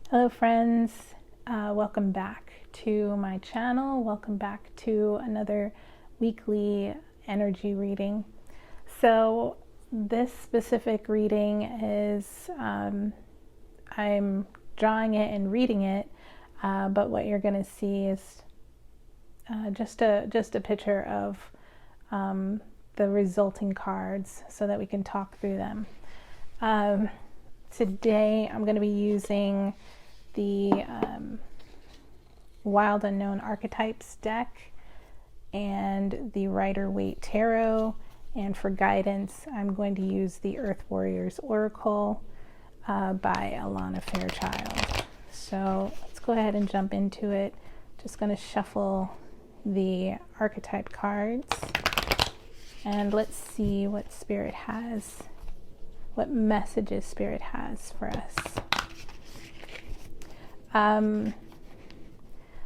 Hello friends, welcome back to my channel. Welcome back to another weekly energy reading. So this specific reading is, I'm drawing it and reading it, but what you're going to see is just a picture of the resulting cards so that we can talk through them. Today I'm going to be using the Wild Unknown Archetypes deck and the Rider-Waite Tarot, and for guidance I'm going to use the Earth Warriors Oracle by Alana Fairchild. So let's go ahead and jump into it. Just going to shuffle the archetype cards and let's see what Spirit has, what messages Spirit has for us.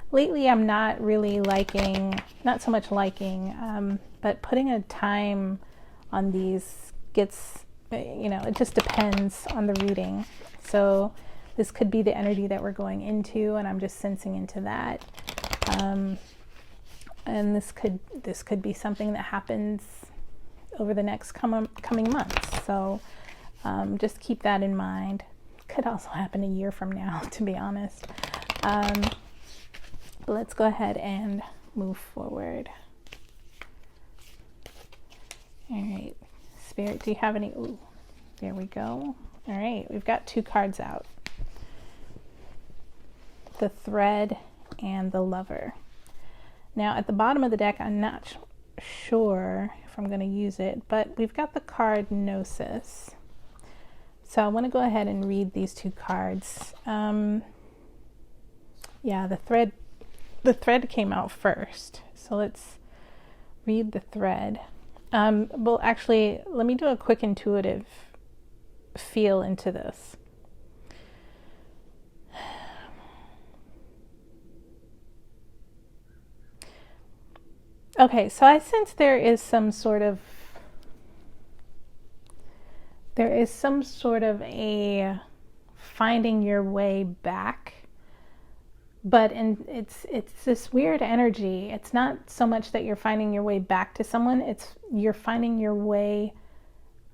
Lately I'm not really liking, not so much liking, but putting a time on these gets, it just depends on the reading. So this could be the energy that we're going into and I'm just sensing into that. And this could be something that happens over the next coming months. So just keep that in mind. Could also happen a year from now, to be honest. But let's go ahead and move forward. All right, Spirit, do you have any? Ooh, there we go. All right, we've got two cards out. The Thread and the Lover. Now at the bottom of the deck, I'm not sure if I'm going to use it, but we've got the card Gnosis. So I want to go ahead and read these two cards. Yeah, the thread came out first. So let's read the thread. Well, actually, let me do a quick intuitive feel into this. Okay, so I sense there is some sort of a finding your way back, but it's this weird energy. It's not so much that you're finding your way back to someone, it's you're finding your way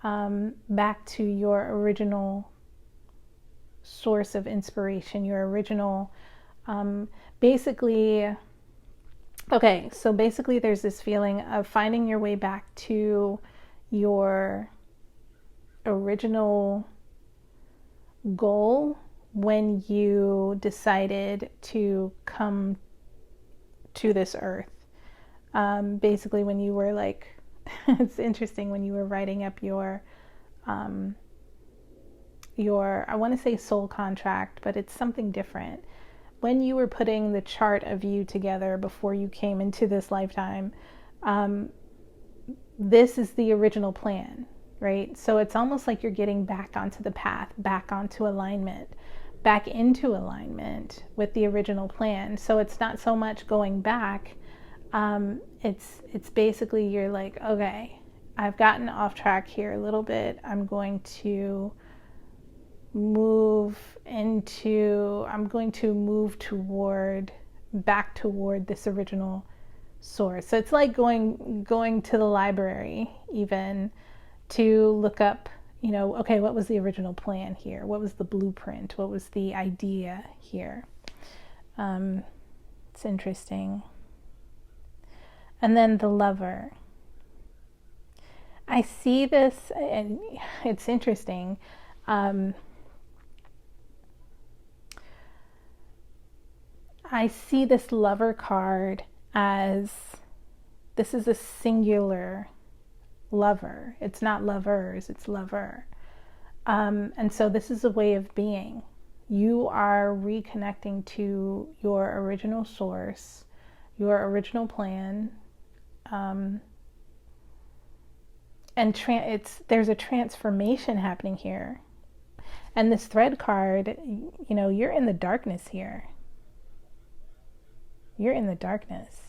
back to your original source of inspiration, your original basically there's this feeling of finding your way back to your original goal when you decided to come to this earth. Basically when you were like, it's interesting, when you were writing up your I want to say soul contract, but it's something different. When you were putting the chart of you together before you came into this lifetime, this is the original plan. Right? So it's almost like you're getting back onto the path, back onto alignment, back into alignment with the original plan. So it's not so much going back. It's basically you're like, okay, I've gotten off track here a little bit. I'm going to move back toward this original source. So it's like going to the library even, to look up, okay, what was the original plan here? What was the blueprint? What was the idea here? It's interesting. And then the Lover. I see this, and it's interesting. I see this Lover card as this is a singular lover. It's not lovers, it's lover. And so this is a way of being. You are reconnecting to your original source, your original plan, and there's a transformation happening here. And this thread card, you're in the darkness here. You're in the darkness.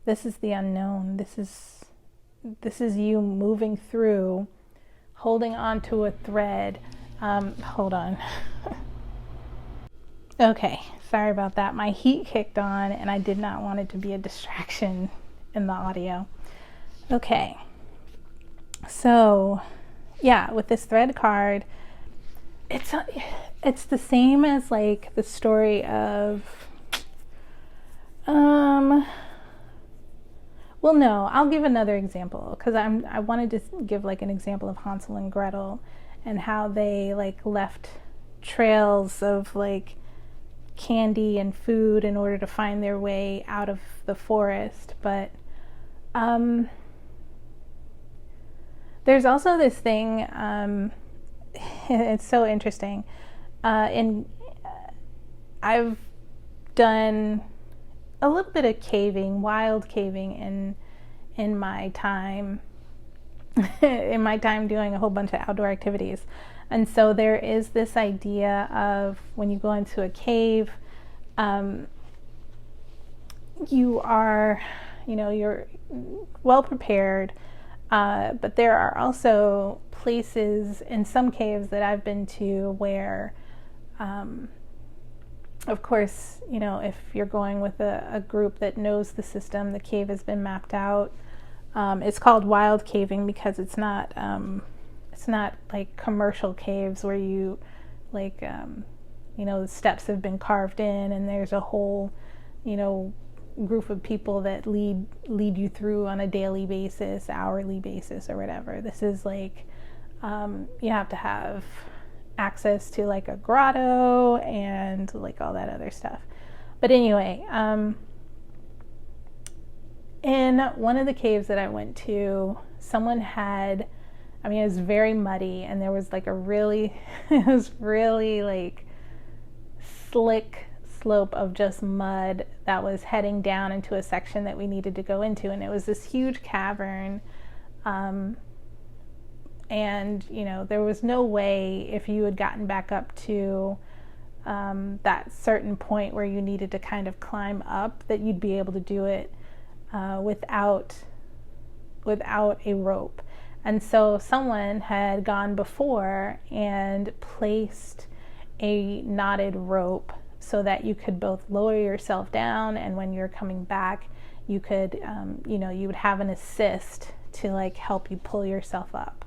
This is the unknown. This is you moving through, holding on to a thread. Hold on. Okay, sorry about that. My heat kicked on and I did not want it to be a distraction in the audio. Okay, so yeah, with this thread card, it's the same as like the story of, well, no, I'll give another example, because I wanted to give like an example of Hansel and Gretel and how they like left trails of like candy and food in order to find their way out of the forest. But there's also this thing, it's so interesting, I've done a little bit of caving, wild caving in my time in my time doing a whole bunch of outdoor activities. And so there is this idea of when you go into a cave, you're well prepared, but there are also places in some caves that I've been to where, of course, if you're going with a group that knows the system, the cave has been mapped out. It's called wild caving because it's not like commercial caves where you like, the steps have been carved in and there's a whole, group of people that lead you through on a daily basis, hourly basis, or whatever. This is like, you have to have access to like a grotto and like all that other stuff. But anyway, in one of the caves that I went to, someone had, it was very muddy, and there was like it was really like slick slope of just mud that was heading down into a section that we needed to go into, and it was this huge cavern, and there was no way, if you had gotten back up to that certain point where you needed to kind of climb up, that you'd be able to do it without a rope. And so someone had gone before and placed a knotted rope so that you could both lower yourself down, and when you're coming back, you could, you would have an assist to like help you pull yourself up.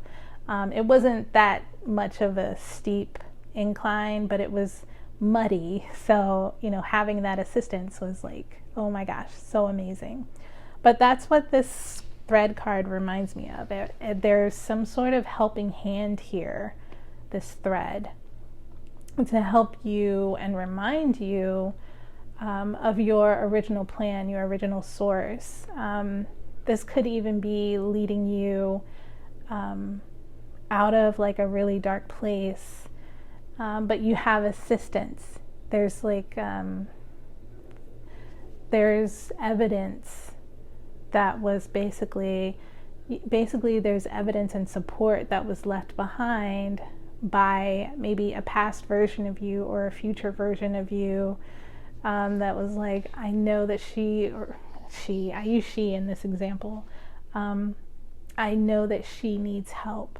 It wasn't that much of a steep incline, but it was muddy. So, having that assistance was like, oh my gosh, so amazing. But that's what this thread card reminds me of. There's some sort of helping hand here, this thread, to help you and remind you of your original plan, your original source. This could even be leading you out of like a really dark place, but you have assistance. There's like there's evidence that was basically there's evidence and support that was left behind by maybe a past version of you or a future version of you, that was like, I know that I use she in this example, I know that she needs help,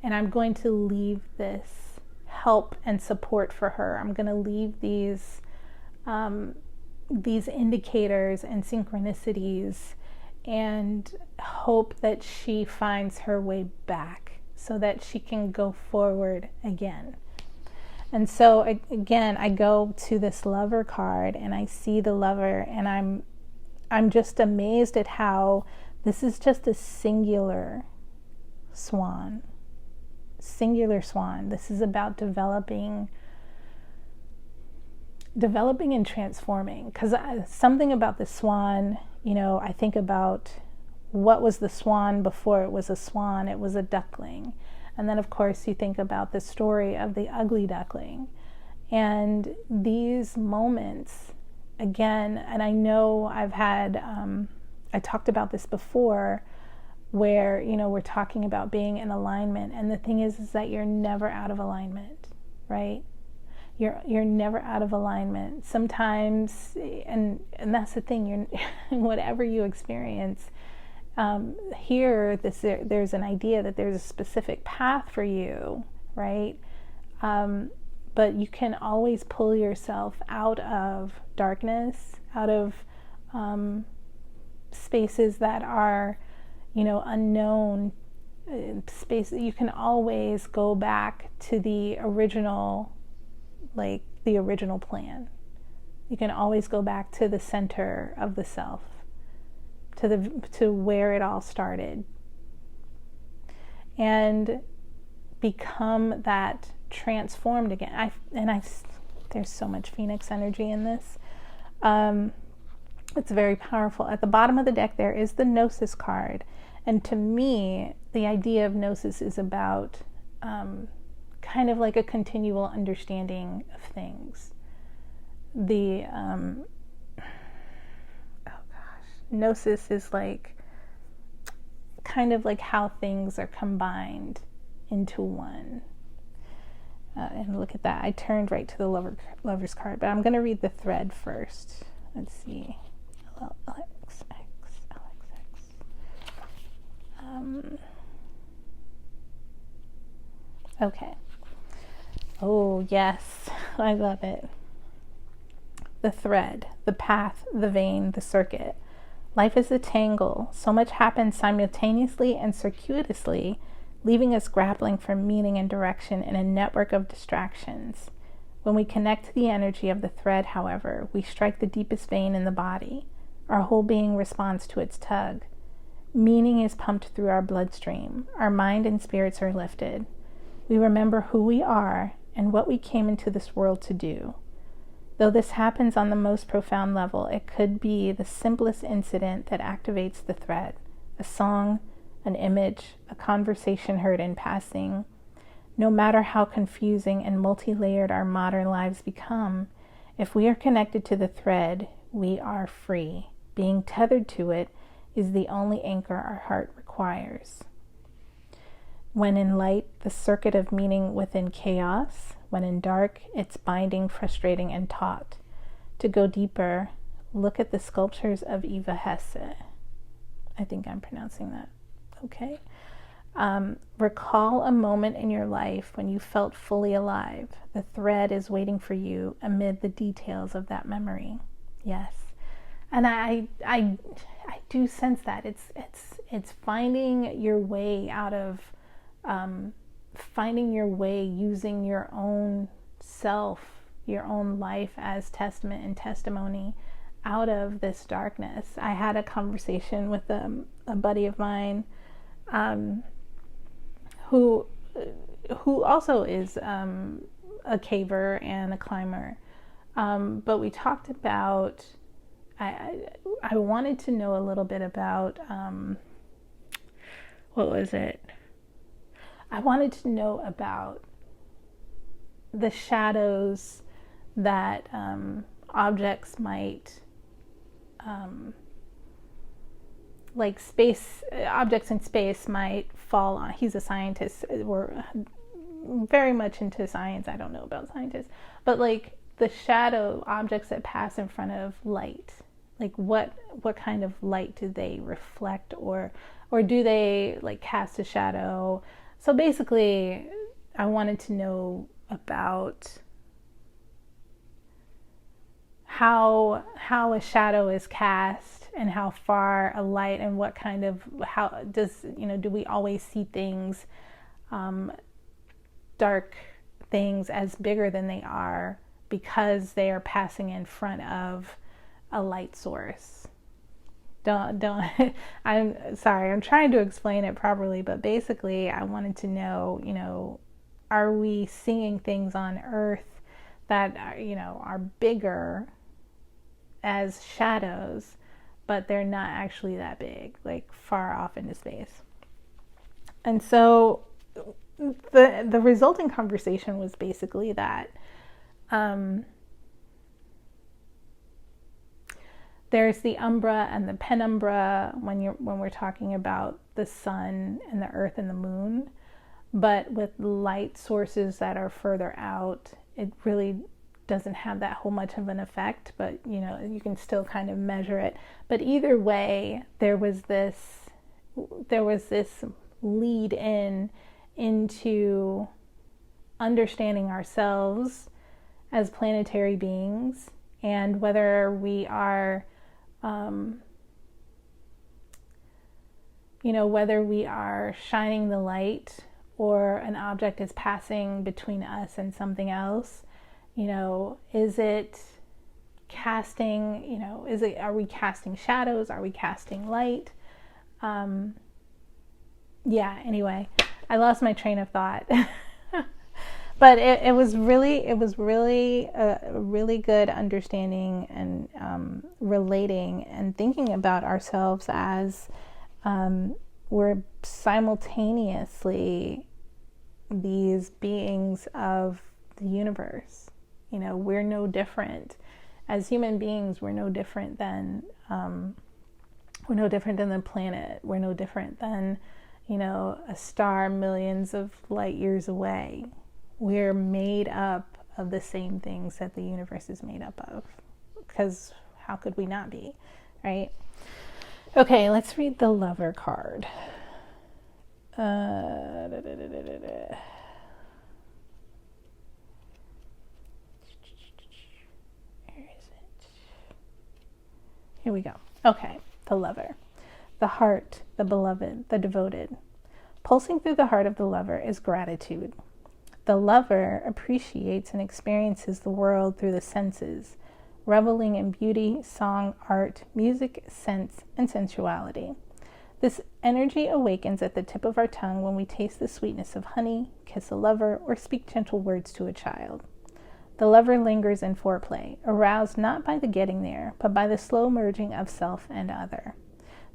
and I'm going to leave this help and support for her. I'm going to leave these indicators and synchronicities, and hope that she finds her way back so that she can go forward again. And so again, I go to this Lover card and I see the Lover, and I'm just amazed at how this is just a singular swan. This is about developing and transforming. Because something about the swan, I think about what was the swan before it was a swan. It was a duckling. And then of course you think about the story of the ugly duckling. And these moments, again, and I know I've had, I talked about this before, where, we're talking about being in alignment. And the thing is that you're never out of alignment, right? you're never out of alignment. Sometimes, and that's the thing, you're whatever you experience, there's an idea that there's a specific path for you, right? But you can always pull yourself out of darkness, out of spaces that are, unknown space. You can always go back to the original plan. You can always go back to the center of the self, to where it all started, and become that transformed again. There's so much Phoenix energy in this. It's very powerful. At the bottom of the deck there is the Gnosis card, and to me the idea of Gnosis is about kind of like a continual understanding of things. Gnosis is like kind of like how things are combined into one. And look at that, I turned right to the Lover's card, but I'm going to read the thread first. Let's see. LXX. Okay. Oh, yes. I love it. The thread, the path, the vein, the circuit. Life is a tangle. So much happens simultaneously and circuitously, leaving us grappling for meaning and direction in a network of distractions. When we connect to the energy of the thread, however, we strike the deepest vein in the body. Our whole being responds to its tug. Meaning is pumped through our bloodstream. Our mind and spirits are lifted. We remember who we are and what we came into this world to do. Though this happens on the most profound level, it could be the simplest incident that activates the thread. A song, an image, a conversation heard in passing. No matter how confusing and multi-layered our modern lives become, if we are connected to the thread, we are free. Being tethered to it is the only anchor our heart requires. When in light, the circuit of meaning within chaos. When in dark, it's binding, frustrating, and taut. To go deeper, look at the sculptures of Eva Hesse. I think I'm pronouncing that okay. Recall a moment in your life when you felt fully alive. The thread is waiting for you amid the details of that memory. Yes. And I do sense that it's finding your way out of finding your way using your own self, your own life as testament and testimony out of this darkness. I had a conversation with a buddy of mine who also is a caver and a climber, but we talked about I wanted to know a little bit about what was it? I wanted to know about the shadows that objects might, like objects in space might fall on. He's a scientist. We're very much into science. I don't know about scientists, but like the shadow objects that pass in front of light, like what kind of light do they reflect, or do they like cast a shadow? So basically, I wanted to know about how a shadow is cast and how far a light, and what kind of, how does, do we always see things, dark things, as bigger than they are because they are passing in front of a light source? Don't I'm sorry, I'm trying to explain it properly, but basically I wanted to know, are we seeing things on Earth that are bigger as shadows, but they're not actually that big, like far off into space? And so the resulting conversation was basically that there's the umbra and the penumbra when we're talking about the sun and the earth and the moon, but with light sources that are further out, it really doesn't have that whole much of an effect, but you know, you can still kind of measure it. But either way, there was this lead into understanding ourselves as planetary beings, and whether we are whether we are shining the light or an object is passing between us and something else. Is it casting, are we casting shadows? Are we casting light? Anyway, I lost my train of thought. But it was really a really good understanding and relating and thinking about ourselves as we're simultaneously these beings of the universe. We're no different. As human beings, we're no different than the planet. We're no different than, a star millions of light years away. We're made up of the same things that the universe is made up of, because how could we not be, right? Okay, let's read the Lover card. Where is it? Here we go. Okay, the Lover. The heart, the beloved, the devoted. Pulsing through the heart of the Lover is gratitude. The Lover appreciates and experiences the world through the senses, reveling in beauty, song, art, music, scents, and sensuality. This energy awakens at the tip of our tongue when we taste the sweetness of honey, kiss a lover, or speak gentle words to a child. The Lover lingers in foreplay, aroused not by the getting there, but by the slow merging of self and other.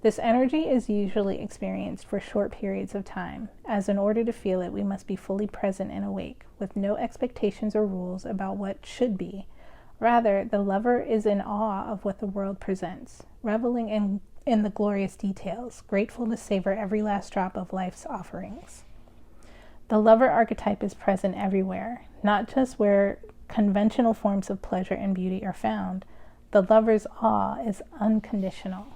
This energy is usually experienced for short periods of time, as in order to feel it, we must be fully present and awake, with no expectations or rules about what should be. Rather, the Lover is in awe of what the world presents, reveling in the glorious details, grateful to savor every last drop of life's offerings. The Lover archetype is present everywhere, not just where conventional forms of pleasure and beauty are found. The Lover's awe is unconditional.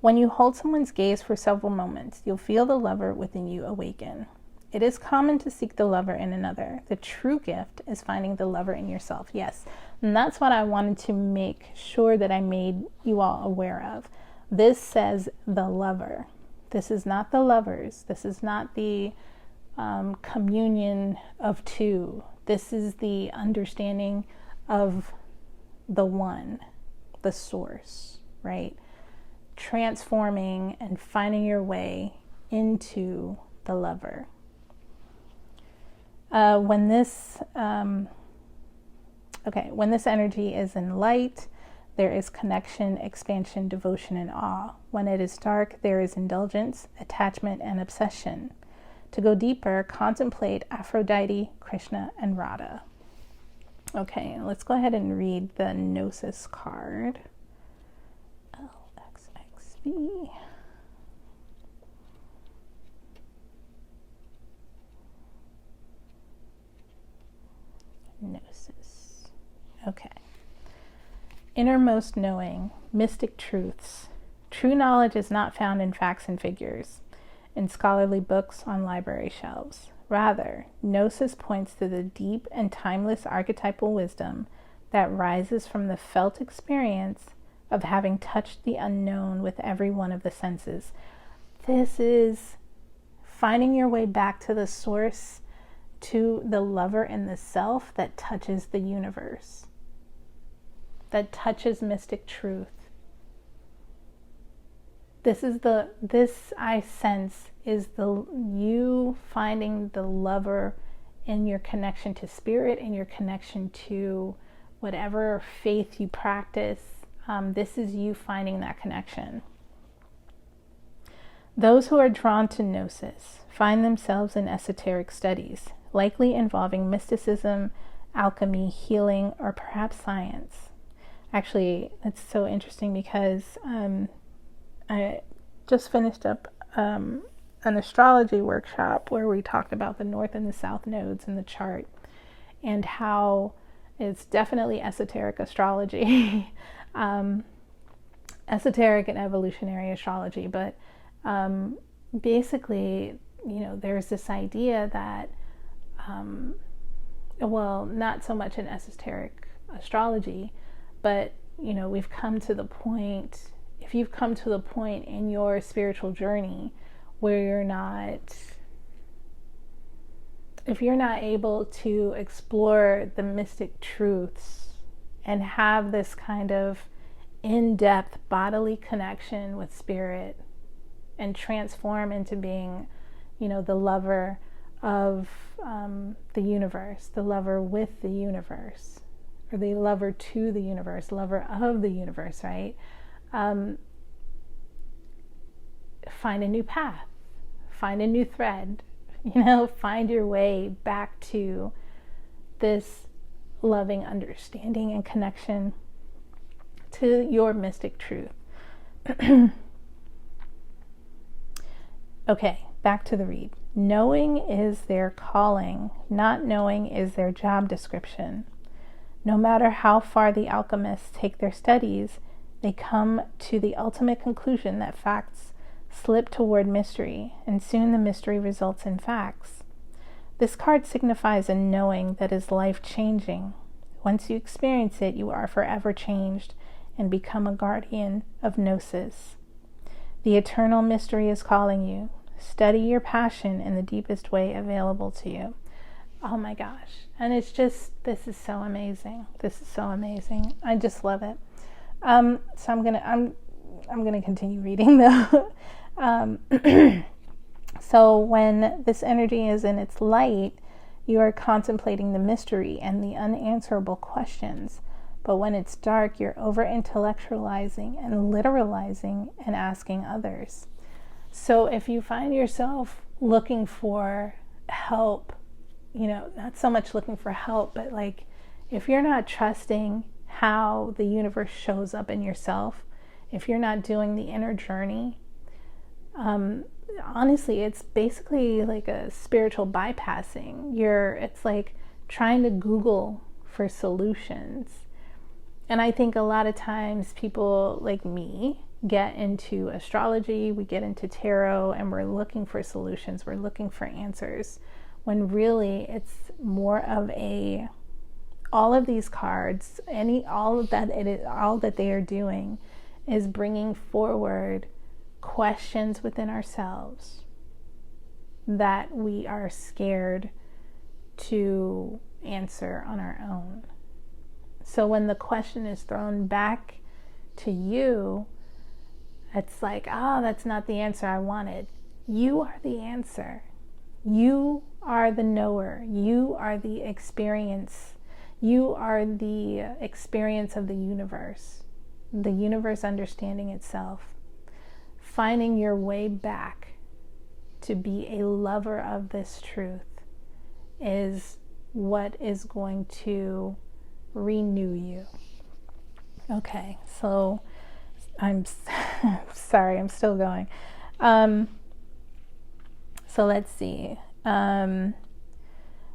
When you hold someone's gaze for several moments, you'll feel the Lover within you awaken. It is common to seek the Lover in another. The true gift is finding the Lover in yourself. Yes, and that's what I wanted to make sure that I made you all aware of. This says the Lover. This is not the lovers. This is not the communion of two. This is the understanding of the one, the source, right? Transforming and finding your way into the Lover. When this energy is in light, there is connection, expansion, devotion, and awe. When it is dark, there is indulgence, attachment, and obsession. To go deeper, contemplate Aphrodite, Krishna, and Radha. Okay, let's go ahead and read the Gnosis card. LXXV. Gnosis. Okay. Innermost knowing, mystic truths. True knowledge is not found in facts and figures, in scholarly books on library shelves. Rather, Gnosis points to the deep and timeless archetypal wisdom that rises from the felt experience of having touched the unknown with every one of the senses. This is finding your way back to the source, to the Lover in the self that touches the universe, that touches mystic truth. This I sense is you finding the Lover in your connection to spirit, in your connection to whatever faith you practice. This is you finding that connection. Those who are drawn to Gnosis find themselves in esoteric studies, likely involving mysticism, alchemy, healing, or perhaps science. Actually, it's so interesting because I just finished up an astrology workshop where we talked about the North and the South nodes in the chart. and how it's definitely esoteric astrology, esoteric and evolutionary astrology, but basically, you know, there's this idea that, well, not so much in esoteric astrology, but, you know, we've come to the point, if you've come to the point in your spiritual journey where if you're not able to explore the mystic truths and have this kind of in-depth bodily connection with spirit and transform into being, you know, the lover of the universe, the lover with the universe, or the lover to the universe, lover of the universe, right? Find a new path, find a new thread, you know, find your way back to this loving understanding and connection to your mystic truth. Okay, back to the read. Knowing is their calling, not knowing is their job description. No matter how far the alchemists take their studies, they come to the ultimate conclusion that facts slip toward mystery, and soon the mystery results in facts. This card signifies a knowing that is life-changing. Once you experience it, you are forever changed and become a guardian of gnosis. The eternal mystery is calling you. Study your passion in the deepest way available to you. Oh my gosh. And it's just, this is so amazing. This is so amazing. I just love it. So I'm gonna continue reading though. So when this energy is in its light, you are contemplating the mystery and the unanswerable questions. But when it's dark, you're over-intellectualizing and literalizing and asking others. So if you find yourself looking for help, you know, not so much looking for help, but like if you're not trusting how the universe shows up in yourself, if you're not doing the inner journey, honestly, it's basically like a spiritual bypassing. It's like trying to Google for solutions. And I think a lot of times people like me get into astrology, we get into tarot, and we're looking for solutions, we're looking for answers, when really it's more of all of these cards, all that they are doing is bringing forward questions within ourselves that we are scared to answer on our own. So when the question is thrown back to you, it's like, that's not the answer I wanted. You are the answer. You are the knower. You are the experience. You are the experience of the universe understanding itself. Finding your way back to be a lover of this truth is what is going to renew you. Okay, so I'm sorry, I'm still going. So let's see.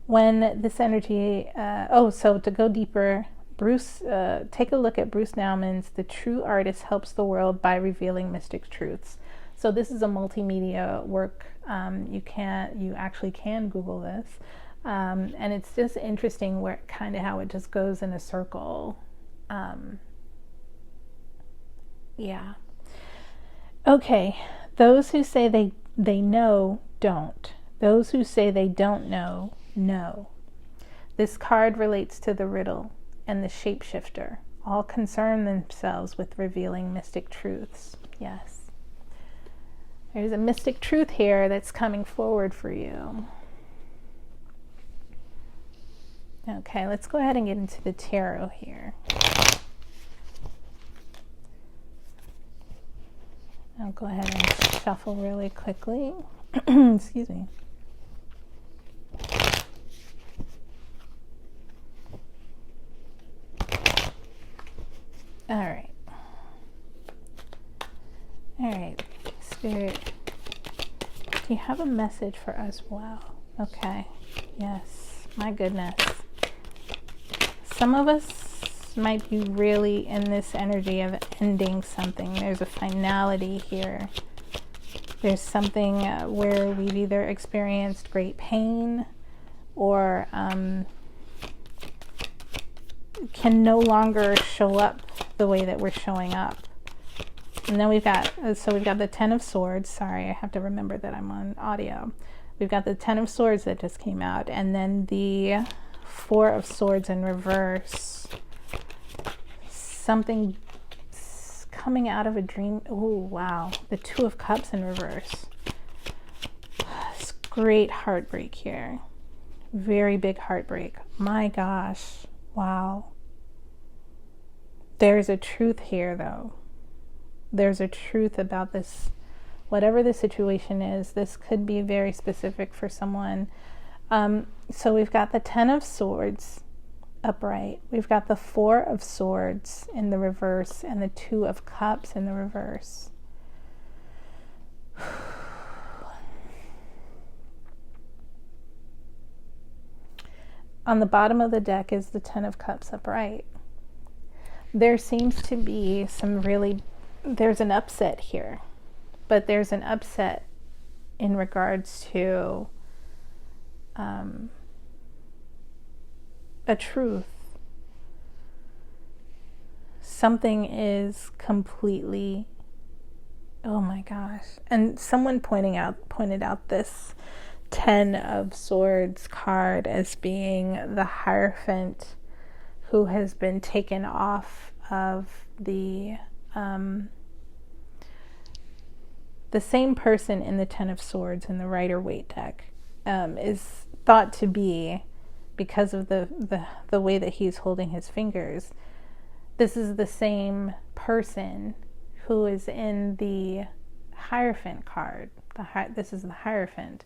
When this energy, so to go deeper, Bruce, take a look at Bruce Naumann's The True Artist Helps the World by Revealing Mystic Truths. So this is a multimedia work. You actually can Google this. And it's just interesting how it just goes in a circle. Yeah. Okay. Those who say they know, don't. Those who say they don't know, know. This card relates to the riddle and the shapeshifter. All concern themselves with revealing mystic truths. Yes. There's a mystic truth here that's coming forward for you. Okay, let's go ahead and get into the tarot here. I'll go ahead and shuffle really quickly. Excuse me. All right. All right, Spirit. Do you have a message for us? Wow. Okay. Yes. My goodness. some of us might be really in this energy of ending something. There's a finality here. There's something where we've either experienced great pain or can no longer show up the way that we're showing up. And then we've got the Ten of Swords. Sorry, I have to remember that I'm on audio. We've got the Ten of Swords that just came out, and then the Four of Swords in reverse. Something coming out of a dream. Oh, wow. The Two of Cups in reverse. It's great heartbreak here. Very big heartbreak. My gosh. Wow. There's a truth here, though. There's a truth about this. Whatever the situation is, this could be very specific for someone. So we've got the Ten of Swords upright. We've got the Four of Swords in the reverse and the Two of Cups in the reverse. On the bottom of the deck is the Ten of Cups upright. There seems to be there's an upset here, but there's an upset in regards to a truth. Something is completely, oh my gosh. And someone pointed out this Ten of Swords card as being the Hierophant who has been taken off of the same person in the Ten of Swords in the Rider-Waite deck is thought to be, because of the way that he's holding his fingers, this is the same person who is in the Hierophant card. This is the Hierophant.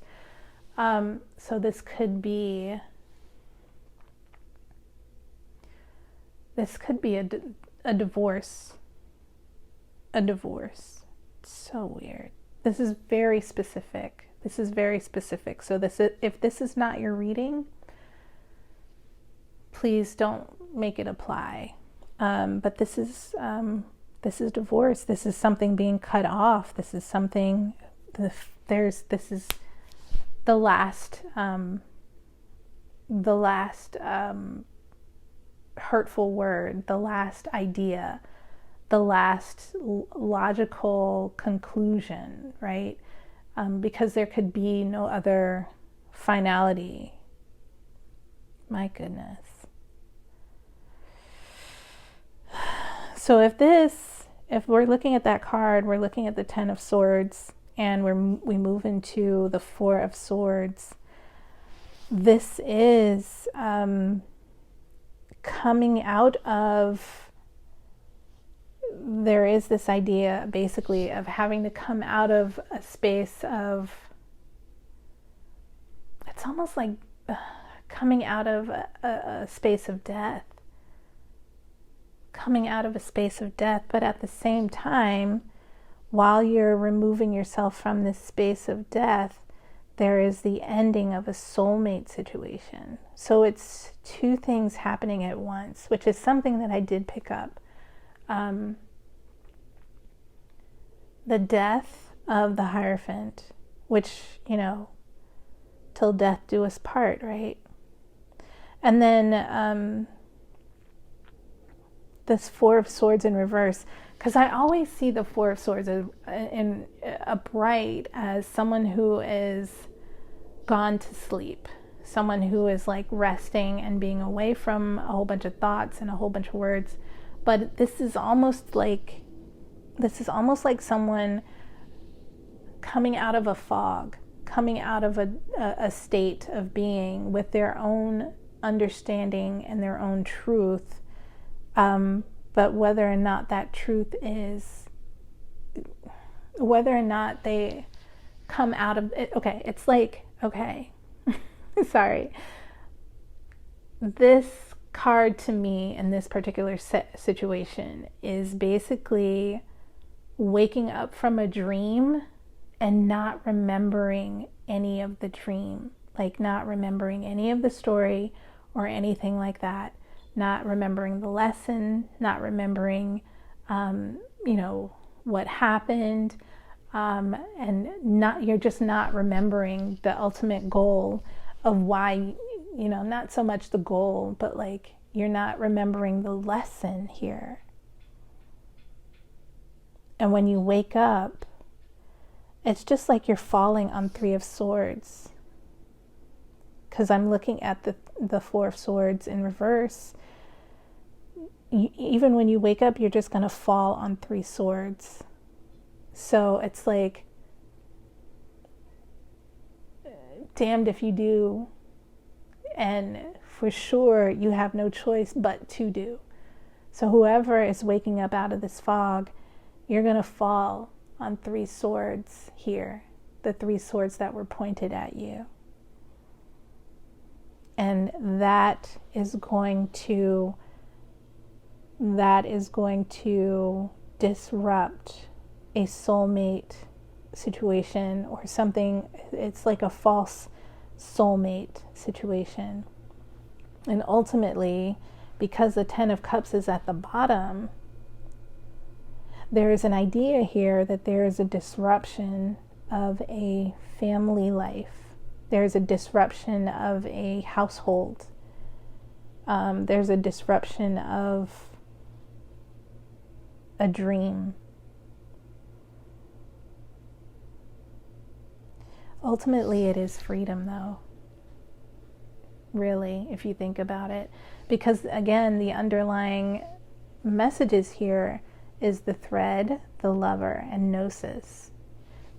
So this could be a divorce. A divorce. It's so weird. This is very specific. So if this is not your reading, please don't make it apply. But this is divorce. This is something being cut off. This is something. This is the last hurtful word, the last idea, the last logical conclusion, right? Because there could be no other finality. My goodness. So if we're looking at that card, we're looking at the Ten of Swords, and we move into the Four of Swords. This is coming out of, there is this idea basically of having to come out of a space of, it's almost like coming out of a space of death. Coming out of a space of death, but at the same time, while you're removing yourself from this space of death, there is the ending of a soulmate situation. So it's two things happening at once, which is something that I did pick up. The death of the Hierophant, which, till death do us part, right? And then this Four of Swords in reverse, because I always see the Four of Swords in upright as someone who is gone to sleep, someone who is like resting and being away from a whole bunch of thoughts and a whole bunch of words. But this is almost like someone coming out of a fog, coming out of a state of being with their own understanding and their own truth. But whether or not that truth is, whether or not they come out of it, okay, it's like, okay, sorry. This card to me in this particular situation is basically waking up from a dream and not remembering any of the dream, like not remembering any of the story or anything like that. not remembering the lesson, not remembering, what happened, and you're just not remembering the ultimate goal of why, not so much the goal, but like you're not remembering the lesson here. And when you wake up, it's just like you're falling on Three of Swords. Because I'm looking at the Four of Swords in reverse. Even when you wake up, you're just going to fall on Three Swords. So it's like, damned if you do. And for sure, you have no choice but to do. So whoever is waking up out of this fog, you're going to fall on Three Swords here. The Three Swords that were pointed at you. And that is going to disrupt a soulmate situation or something. It's like a false soulmate situation. And ultimately, because the Ten of Cups is at the bottom, there is an idea here that there is a disruption of a family life. There's a disruption of a household. There's a disruption of a dream. Ultimately, it is freedom, though. Really, if you think about it. Because, again, the underlying messages here is the thread, the lover, and gnosis.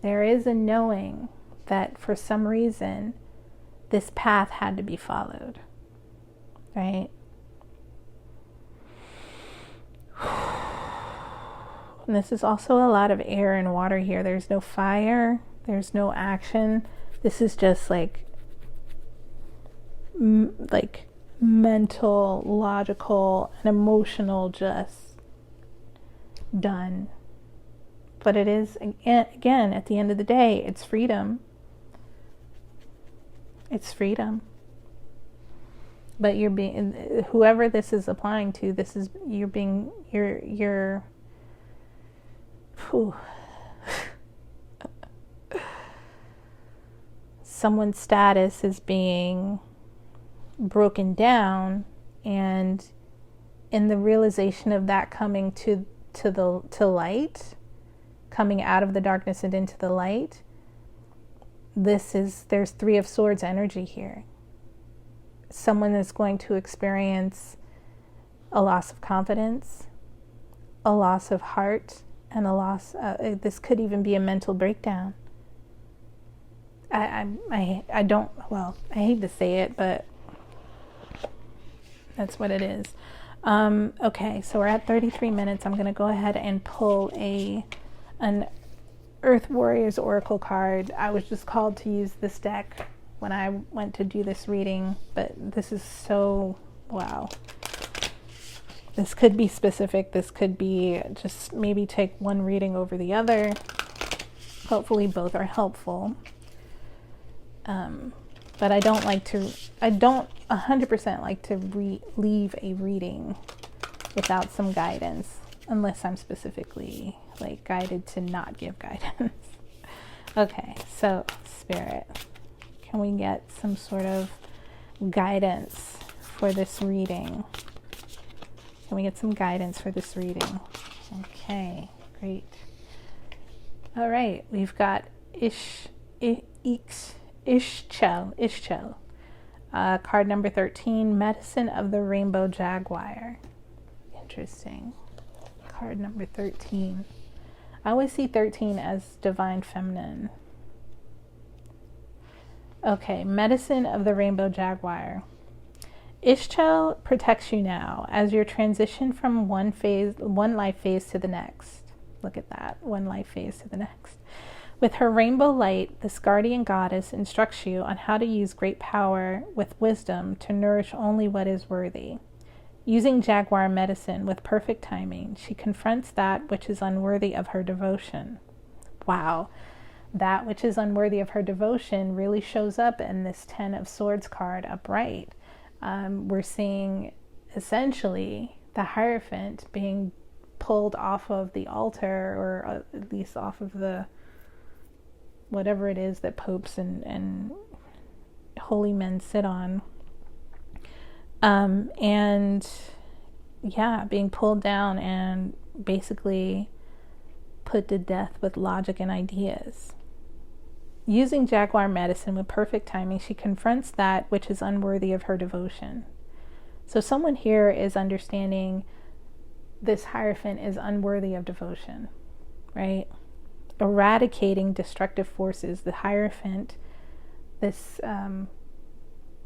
There is a knowing that for some reason this path had to be followed, right? And this is also a lot of air and water here. There's no fire, there's no action. This is just like mental, logical, and emotional, just done. But it is, again, at the end of the day, it's freedom. It's freedom. But you're being, whoever this is applying to, someone's status is being broken down, and in the realization of that coming to light, coming out of the darkness and into the light, there's Three of Swords energy here. Someone is going to experience a loss of confidence, a loss of heart, and a loss, this could even be a mental breakdown. I hate to say it, but that's what it is. Okay, so we're at 33 minutes. I'm going to go ahead and pull an Earth Warriors Oracle card. I was just called to use this deck when I went to do this reading, but this is so, wow. This could be specific. This could be just maybe take one reading over the other. Hopefully both are helpful. But I don't 100% like to leave a reading without some guidance, unless I'm specifically like guided to not give guidance. Okay, so Spirit, can we get some sort of guidance for this reading? Can we get some guidance for this reading? Okay, great. All right, we've got Ischel. Card number 13, Medicine of the Rainbow Jaguar. Interesting. Card number 13. I always see 13 as divine feminine. Okay, Medicine of the Rainbow Jaguar. Ischel protects you now as you transition from one life phase to the next. Look at that, one life phase to the next. With her rainbow light, this guardian goddess instructs you on how to use great power with wisdom to nourish only what is worthy. Using jaguar medicine with perfect timing, she confronts that which is unworthy of her devotion. Wow, that which is unworthy of her devotion really shows up in this Ten of Swords card upright. We're seeing essentially the Hierophant being pulled off of the altar, or at least off of the whatever it is that popes and holy men sit on, and yeah, being pulled down and basically put to death with logic and ideas. Using jaguar medicine with perfect timing, she confronts that which is unworthy of her devotion. So someone here is understanding this Hierophant is unworthy of devotion, right? Eradicating destructive forces. The Hierophant, this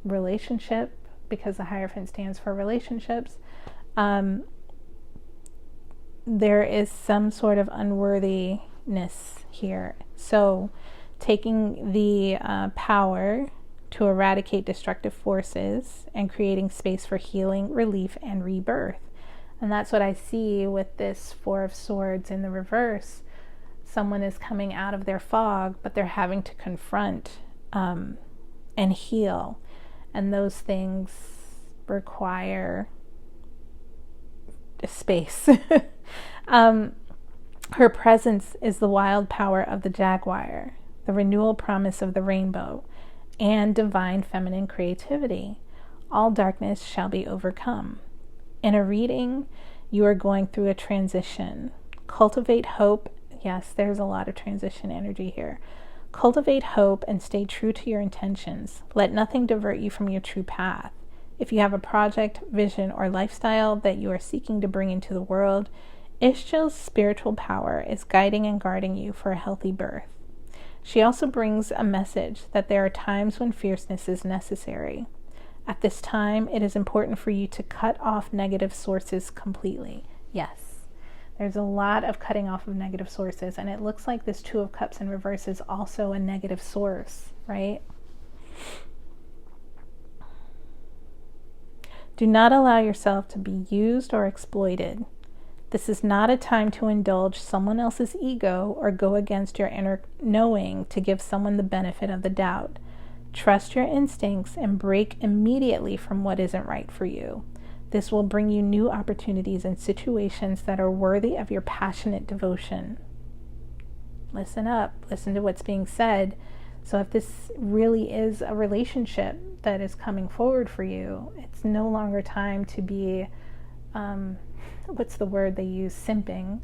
relationship, because the Hierophant stands for relationships, there is some sort of unworthiness here. So taking the power to eradicate destructive forces and creating space for healing, relief, and rebirth. And that's what I see with this Four of Swords in the reverse. Someone is coming out of their fog, but they're having to confront and heal. And those things require a space. Her presence is the wild power of the jaguar, the renewal promise of the rainbow, and divine feminine creativity. All darkness shall be overcome. In a reading, you are going through a transition. Cultivate hope. Yes, there's a lot of transition energy here. Cultivate hope and stay true to your intentions. Let nothing divert you from your true path. If you have a project, vision, or lifestyle that you are seeking to bring into the world, Ixchel's spiritual power is guiding and guarding you for a healthy birth. She also brings a message that there are times when fierceness is necessary. At this time, it is important for you to cut off negative sources completely. Yes, there's a lot of cutting off of negative sources, and it looks like this Two of Cups in reverse is also a negative source, right? Do not allow yourself to be used or exploited. This is not a time to indulge someone else's ego or go against your inner knowing to give someone the benefit of the doubt. Trust your instincts and break immediately from what isn't right for you. This will bring you new opportunities and situations that are worthy of your passionate devotion. Listen up. Listen to what's being said. So if this really is a relationship that is coming forward for you, it's no longer time to be, what's the word they use? Simping.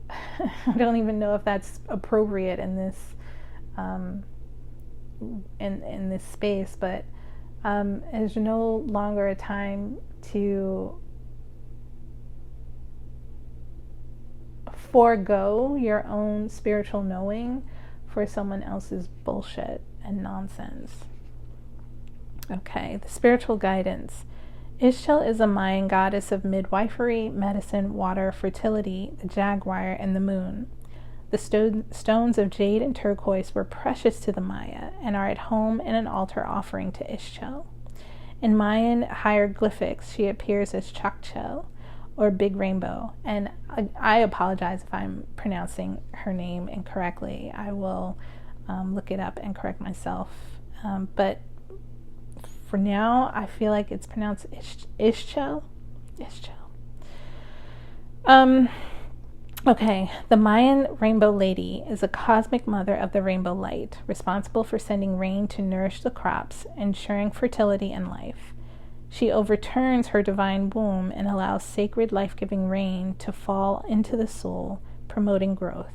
I don't even know if that's appropriate in this in this space, but there's no longer a time to forego your own spiritual knowing for someone else's bullshit and nonsense. Okay, the spiritual guidance. Ixchel is a Mayan goddess of midwifery, medicine, water, fertility, the jaguar, and the moon. The stones of jade and turquoise were precious to the Maya and are at home in an altar offering to Ixchel. In Mayan hieroglyphics, she appears as Chakchel, or Big Rainbow. And I apologize if I'm pronouncing her name incorrectly. I will look it up and correct myself. But for now, I feel like it's pronounced Ixchel. Okay, the Mayan Rainbow Lady is a cosmic mother of the rainbow light, responsible for sending rain to nourish the crops, ensuring fertility and life. She overturns her divine womb and allows sacred life-giving rain to fall into the soul, promoting growth.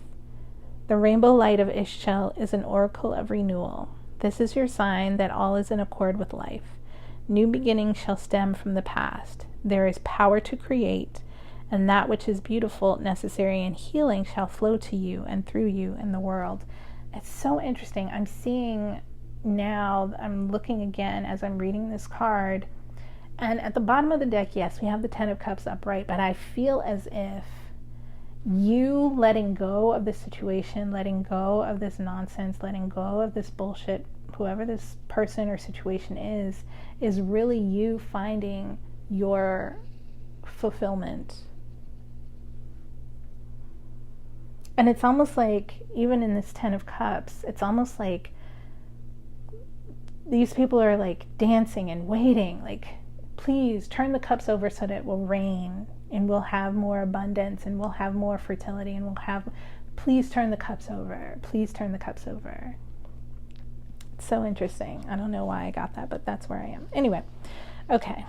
The rainbow light of Ixchel is an oracle of renewal. This is your sign that all is in accord with life. New beginnings shall stem from the past. There is power to create, and that which is beautiful, necessary, and healing shall flow to you and through you in the world. It's so interesting. I'm seeing now, I'm looking again as I'm reading this card, and at the bottom of the deck, yes, we have the Ten of Cups upright, but I feel as if you letting go of the situation, letting go of this nonsense, letting go of this bullshit, whoever this person or situation is really you finding your fulfillment. And it's almost like, even in this Ten of Cups, it's almost like these people are like dancing and waiting, like, please turn the cups over so that it will rain and we'll have more abundance and we'll have more fertility and please turn the cups over. Please turn the cups over. It's so interesting. I don't know why I got that, but that's where I am. Anyway, okay.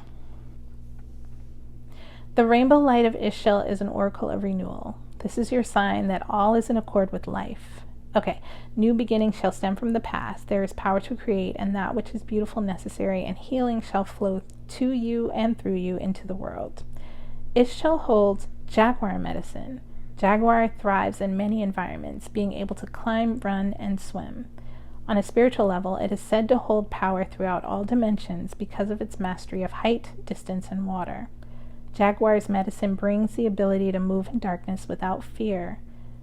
The rainbow light of Ixchel is an oracle of renewal. This is your sign that all is in accord with life. Okay, new beginnings shall stem from the past. There is power to create, and that which is beautiful, necessary, and healing shall flow to you and through you into the world. Ixchel holds jaguar medicine. Jaguar thrives in many environments, being able to climb, run, and swim. On a spiritual level, it is said to hold power throughout all dimensions because of its mastery of height, distance, and water. Jaguar's medicine brings the ability to move in darkness without fear,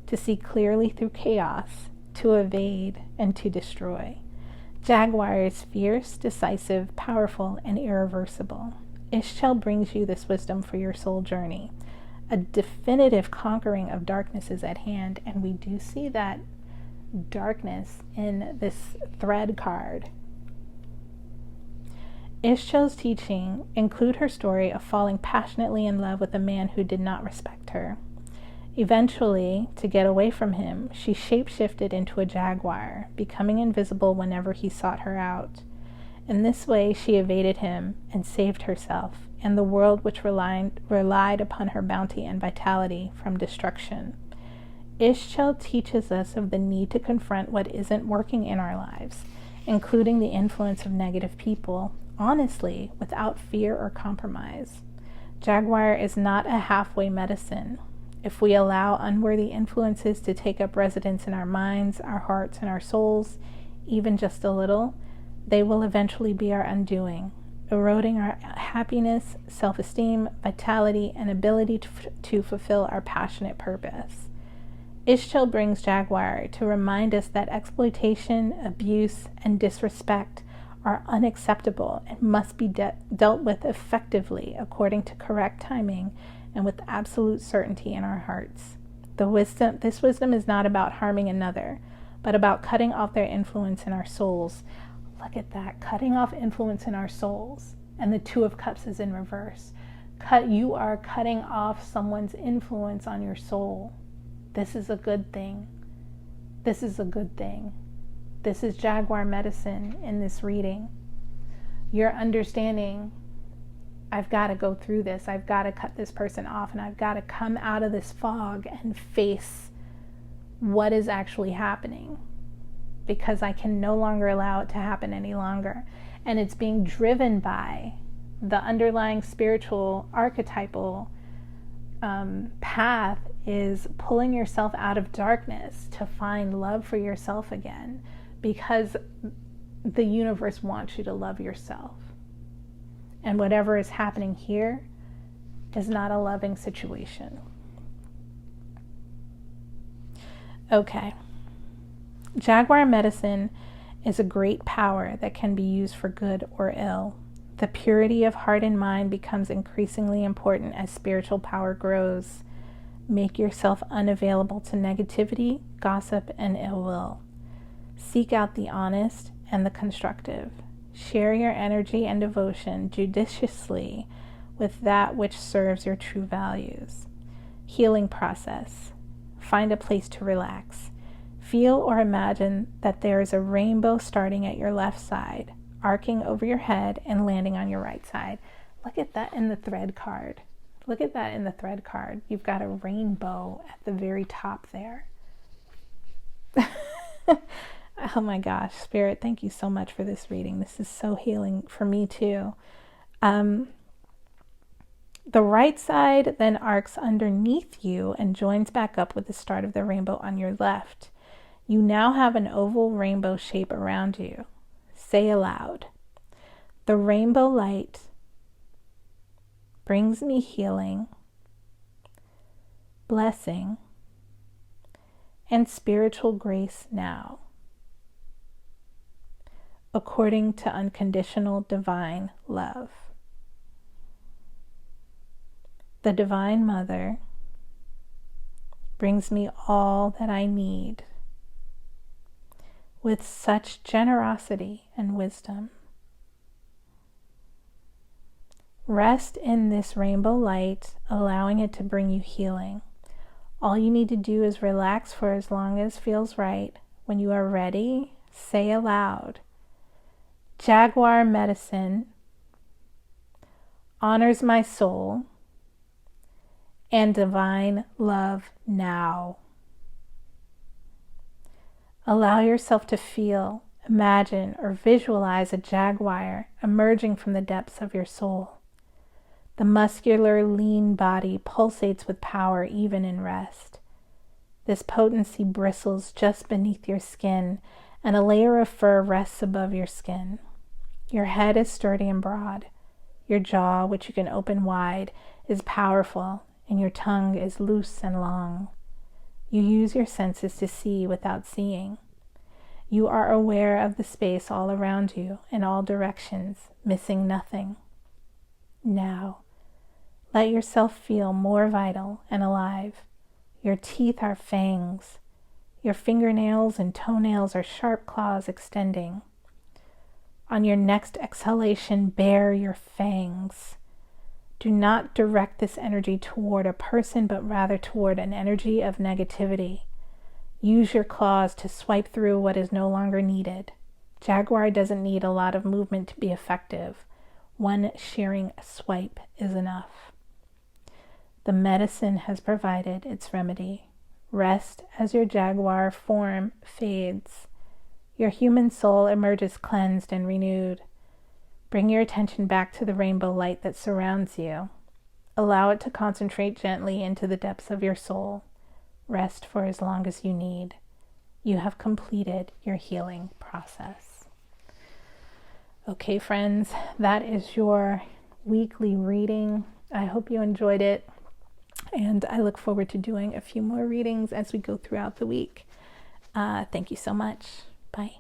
to see clearly through chaos, to evade, and to destroy. Jaguar is fierce, decisive, powerful, and irreversible. Ixchel brings you this wisdom for your soul journey. A definitive conquering of darkness is at hand, and we do see that darkness in this thread card. Ixchel's teaching include her story of falling passionately in love with a man who did not respect her. Eventually, to get away from him, she shapeshifted into a jaguar, becoming invisible whenever he sought her out. In this way, she evaded him and saved herself and the world which relied upon her bounty and vitality from destruction. Ixchel teaches us of the need to confront what isn't working in our lives, including the influence of negative people, honestly, without fear or compromise. Jaguar is not a halfway medicine. If we allow unworthy influences to take up residence in our minds, our hearts, and our souls, even just a little, they will eventually be our undoing, eroding our happiness, self-esteem, vitality, and ability to fulfill our passionate purpose. Ixchel brings Jaguar to remind us that exploitation, abuse, and disrespect are unacceptable and must be dealt with effectively according to correct timing and with absolute certainty in our hearts. This wisdom is not about harming another, but about cutting off their influence in our souls. Look at that, cutting off influence in our souls. And the Two of Cups is in reverse. You are cutting off someone's influence on your soul. This is a good thing. This is a good thing. This is Jaguar medicine in this reading. You're understanding, I've got to go through this. I've got to cut this person off, and I've got to come out of this fog and face what is actually happening, because I can no longer allow it to happen any longer. And it's being driven by the underlying spiritual archetypal path is pulling yourself out of darkness to find love for yourself again, because the universe wants you to love yourself. And whatever is happening here is not a loving situation. Okay. Jaguar medicine is a great power that can be used for good or ill. The purity of heart and mind becomes increasingly important as spiritual power grows. Make yourself unavailable to negativity, gossip, and ill will. Seek out the honest and the constructive. Share your energy and devotion judiciously with that which serves your true values. Healing process. Find a place to relax. Feel or imagine that there is a rainbow starting at your left side, arcing over your head and landing on your right side. Look at that in the thread card. Look at that in the thread card. You've got a rainbow at the very top there. Oh my gosh, Spirit, thank you so much for this reading. This is so healing for me too. The right side then arcs underneath you and joins back up with the start of the rainbow on your left. You now have an oval rainbow shape around you. Say aloud, the rainbow light brings me healing, blessing, and spiritual grace now, according to unconditional divine love. The Divine Mother brings me all that I need with such generosity and wisdom. Rest in this rainbow light, allowing it to bring you healing. All you need to do is relax for as long as feels right. When you are ready, say aloud, Jaguar medicine honors my soul and divine love now. Allow yourself to feel, imagine, or visualize a jaguar emerging from the depths of your soul. The muscular, lean body pulsates with power even in rest. This potency bristles just beneath your skin, and a layer of fur rests above your skin. Your head is sturdy and broad. Your jaw, which you can open wide, is powerful, and your tongue is loose and long. You use your senses to see without seeing. You are aware of the space all around you in all directions, missing nothing. Now, let yourself feel more vital and alive. Your teeth are fangs. Your fingernails and toenails are sharp claws extending. On your next exhalation, bare your fangs. Do not direct this energy toward a person, but rather toward an energy of negativity. Use your claws to swipe through what is no longer needed. Jaguar doesn't need a lot of movement to be effective. One shearing swipe is enough. The medicine has provided its remedy. Rest as your jaguar form fades. Your human soul emerges cleansed and renewed. Bring your attention back to the rainbow light that surrounds you. Allow it to concentrate gently into the depths of your soul. Rest for as long as you need. You have completed your healing process. Okay, friends, that is your weekly reading. I hope you enjoyed it, and I look forward to doing a few more readings as we go throughout the week. Thank you so much. Bye.